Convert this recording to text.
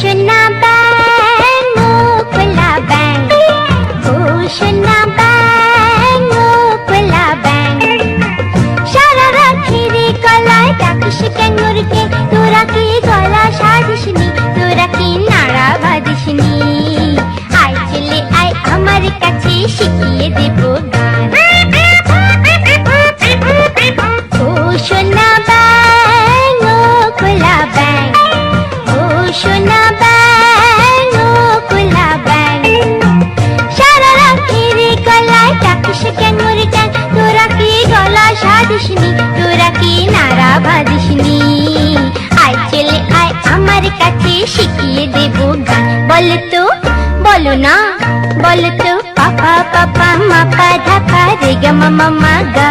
সোনা ব্যাং ও খোলা ব্যাং, ও সোনা ব্যাং ও খোলা ব্যাং, সারা রাত ফিরে গলায় ডাকিস ক্যাঙ্গুরকে, তোরা কি গলা সাজিসনি, তোরা কি নাড়া বাঁধিসনি, আয় চলে আয় আমার কাছে শিখিয়ে দেব গান। ও সোনা ব্যাং ও খোলা ব্যাং, ও সোনা ব্যাং ও খোলা ব্যাং, সারা রাত ফিরে গলায় ডাকিস ক্যাঙ্গুর ক্যাং, তোরা কি গলা সাজিসনি, তোরা কি নাড়া বাঁধিসনি, আয় চলে আয় আমার কাছে শিখিয়ে দেব গান। বলো তো, বলো না, বলো তো, পাপা পাপা মাপা ধাপা রে গা মা মা গা।